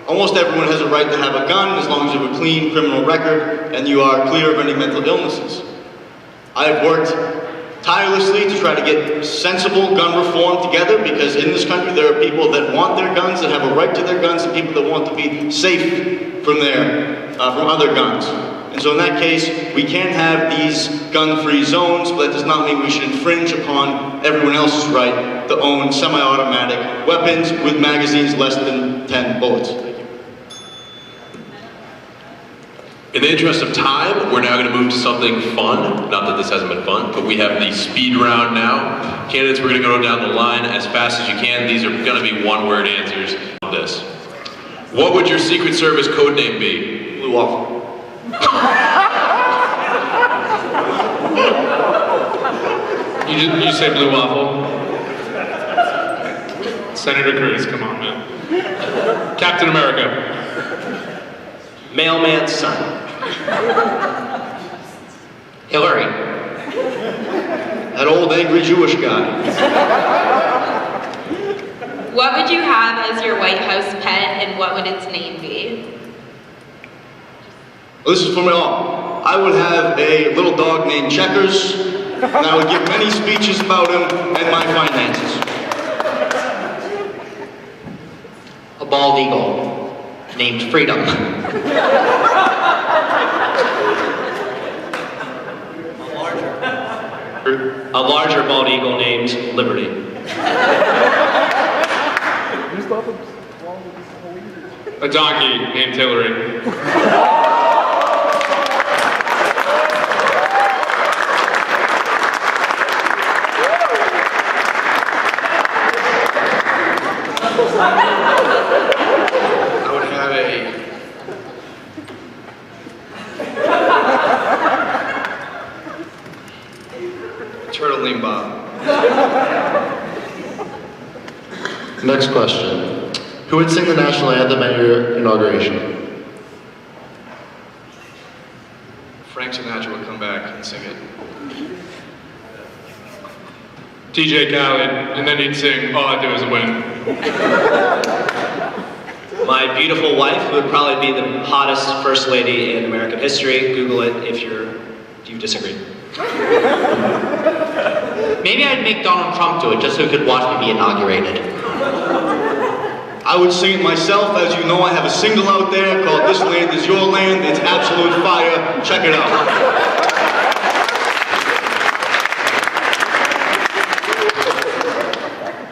almost everyone has a right to have a gun as long as you have a clean criminal record and you are clear of any mental illnesses. I have worked tirelessly to try to get sensible gun reform together, because in this country there are people that want their guns, that have a right to their guns, and people that want to be safe from other guns. And so in that case, we can have these gun-free zones, but that does not mean we should infringe upon everyone else's right to own semi-automatic weapons with magazines less than 10 bullets.
In the interest of time, we're now going to move to something fun. Not that this hasn't been fun, but we have the speed round now. Candidates, we're going to go down the line as fast as you can. These are going to be one-word answers on this. What would your Secret Service code name be?
Blue Waffle.
You say Blue Waffle? Senator Cruz, come on, man. Captain America.
Mailman's son.
Hillary.
That old angry Jewish guy.
What would you have as your White House pet, and what would its name be?
Well, this is for me all. I would have a little dog named Checkers, and I would give many speeches about him and my finances.
A bald eagle named Freedom.
A larger bald eagle named Liberty.
A donkey named Hillary.
I would have a turtle named Bob.
Next question. Who would sing the national anthem at your inauguration?
Frank Sinatra would come back and sing it.
DJ Khaled, and then he'd sing All I Do Is Win.
My beautiful wife would probably be the hottest first lady in American history. Google it if you disagree.
Maybe I'd make Donald Trump do it just so he could watch me be inaugurated.
I would sing it myself. As you know, I have a single out there called This Land Is Your Land. It's absolute fire. Check it out.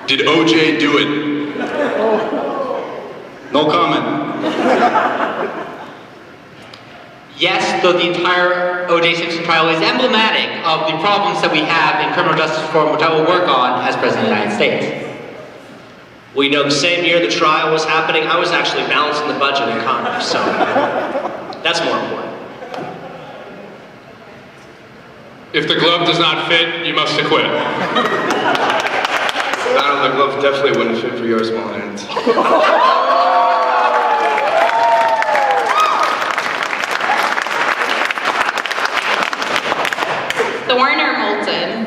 Did OJ do it?
No comment.
Yes, though the entire O.J. Simpson trial is emblematic of the problems that we have in criminal justice reform, which I will work on as President of the United States.
Well, you know, the same year the trial was happening, I was actually balancing the budget in Congress, so that's more important.
If the glove does not fit, you must acquit.
The glove definitely wouldn't fit for your small hands.
Thorn or Moulton?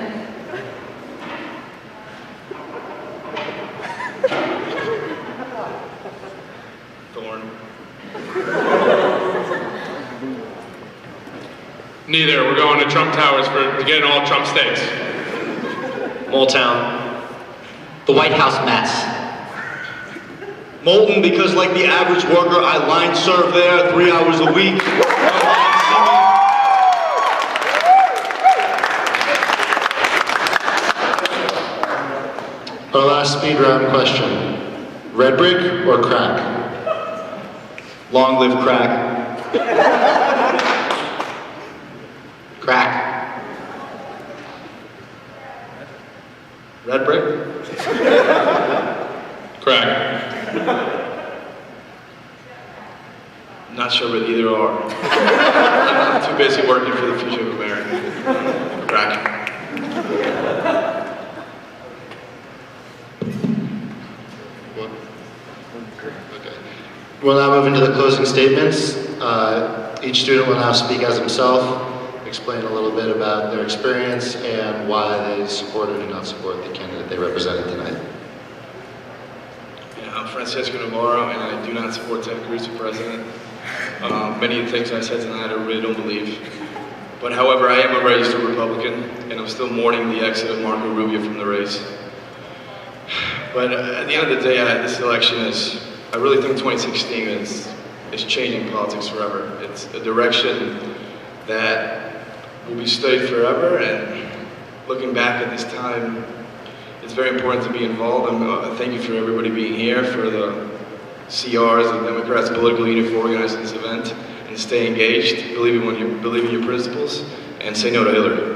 Thorn.
Neither. We're going to Trump Towers to get in all Trump states.
Moultown.
The White House mess.
Molten, because like the average worker, I line serve there 3 hours a week.
Our last speed round question. Red brick or crack?
Long live crack.
Crack.
Red brick?
Crack.
Not sure, but either or. I'm too busy working for the future of America. Crack.
Okay. We'll now move into the closing statements. Each student will now speak as himself, explain a little bit about their experience and why they support or do not support the candidate they represented tonight.
Yeah, I'm Francisco Navarro, and I do not support Ted Cruz for president. Many of the things I said tonight I really don't believe. But however, I am a registered Republican, and I'm still mourning the exit of Marco Rubio from the race. But at the end of the day, this election is, I really think 2016 is changing politics forever. It's a direction that will be studied forever, and looking back at this time, it's very important to be involved. Thank you for everybody being here, for the CRs, the Democrats, political union for organizing this event, and stay engaged, believe in your principles, and say no to Hillary.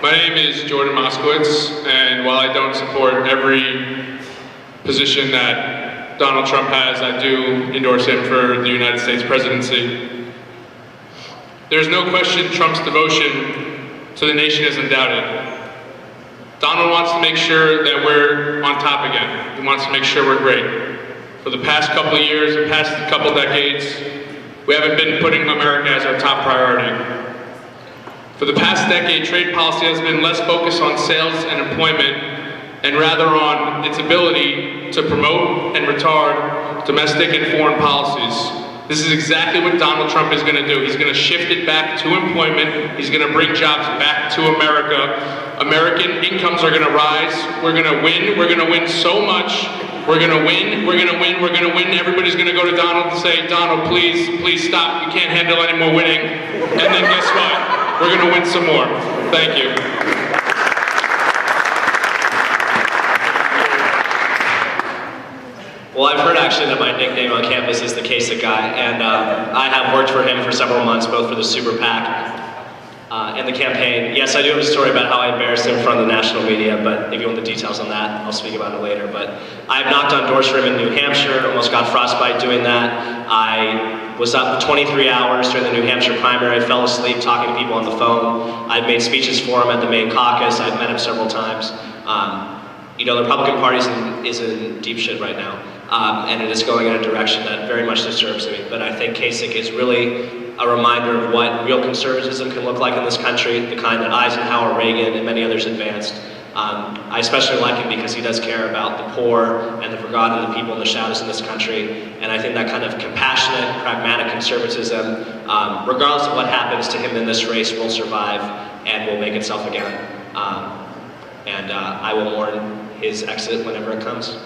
My name is Jordan Moskowitz, and while I don't support every position that Donald Trump has, I do endorse him for the United States presidency. There's no question Trump's devotion to the nation is undoubted. Donald wants to make sure that we're on top again. He wants to make sure we're great. For the past couple of years, the past couple decades, we haven't been putting America as our top priority. For the past decade, trade policy has been less focused on sales and employment and rather on its ability to promote and retard domestic and foreign policies. This is exactly what Donald Trump is going to do. He's going to shift it back to employment. He's going to bring jobs back to America. American incomes are going to rise. We're going to win. We're going to win so much. We're going to win. We're going to win. We're going to win. Everybody's going to go to Donald and say, Donald, please stop. We can't handle any more winning. And then guess what? We're going to win some more. Thank you.
Well, I've heard actually that my nickname on campus is the Kasich guy, and I have worked for him for several months, both for the Super PAC and the campaign. Yes, I do have a story about how I embarrassed him in front of the national media, but if you want the details on that, I'll speak about it later. But I've knocked on doors for him in New Hampshire, almost got frostbite doing that. I was up for 23 hours during the New Hampshire primary, fell asleep talking to people on the phone. I've made speeches for him at the Maine caucus. I've met him several times. You know, the Republican Party is in deep shit right now. And it is going in a direction that very much disturbs me. But I think Kasich is really a reminder of what real conservatism can look like in this country, the kind that Eisenhower, Reagan, and many others advanced. I especially like him because he does care about the poor and the forgotten, the people in the shadows in this country. And I think that kind of compassionate, pragmatic conservatism, regardless of what happens to him in this race, will survive and will make itself again. And I will mourn his exit whenever it comes.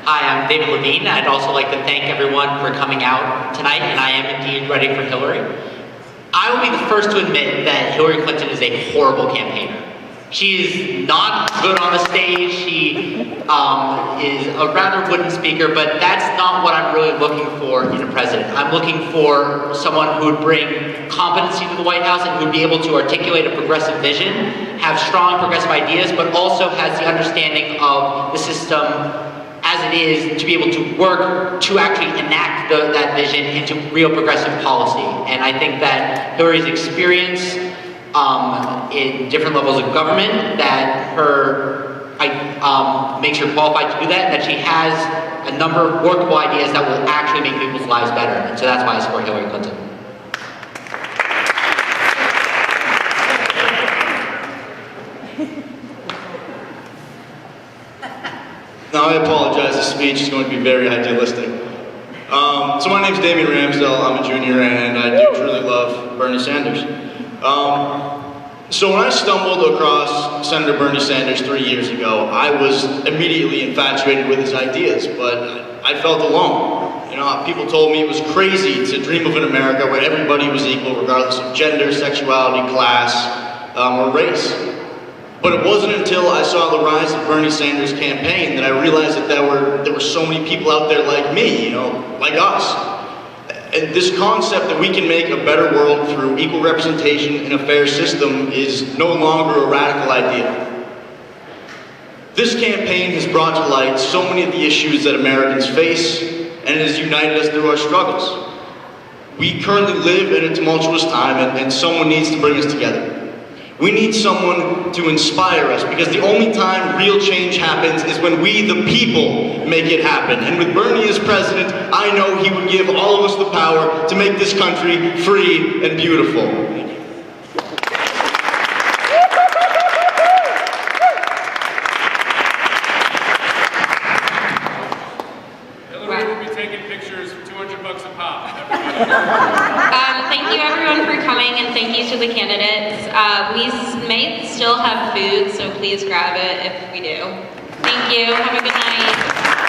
Hi, I'm David Levine. I'd also like to thank everyone for coming out tonight, and I am indeed ready for Hillary. I will be the first to admit that Hillary Clinton is a horrible campaigner. She is not good on the stage. She is a rather wooden speaker, but that's not what I'm really looking for in a president. I'm looking for someone who would bring competency to the White House and who would be able to articulate a progressive vision, have strong progressive ideas, but also has the understanding of the system as it is, to be able to work to actually enact that vision into real progressive policy. And I think that Hillary's experience in different levels of government, that makes her qualified to do that, and that she has a number of workable ideas that will actually make people's lives better. And so that's why I support Hillary Clinton.
Now, I apologize, the speech is going to be very idealistic. So my name's Damian Ramsdell, I'm a junior, and I do truly love Bernie Sanders. So when I stumbled across Senator Bernie Sanders 3 years ago, I was immediately infatuated with his ideas, but I felt alone. You know, people told me it was crazy to dream of an America where everybody was equal, regardless of gender, sexuality, class, or race. But it wasn't until I saw the rise of Bernie Sanders' campaign that I realized that there were so many people out there like me, you know, like us. And this concept that we can make a better world through equal representation in a fair system is no longer a radical idea. This campaign has brought to light so many of the issues that Americans face, and it has united us through our struggles. We currently live in a tumultuous time, and someone needs to bring us together. We need someone to inspire us, because the only time real change happens is when we, the people, make it happen. And with Bernie as president, I know he would give all of us the power to make this country free and beautiful. Thank you.
taking pictures for $200 a pop.
Thank you everyone for coming, and thank you to the candidates. We may still have food, so please grab it if we do. Thank you. Have a good night.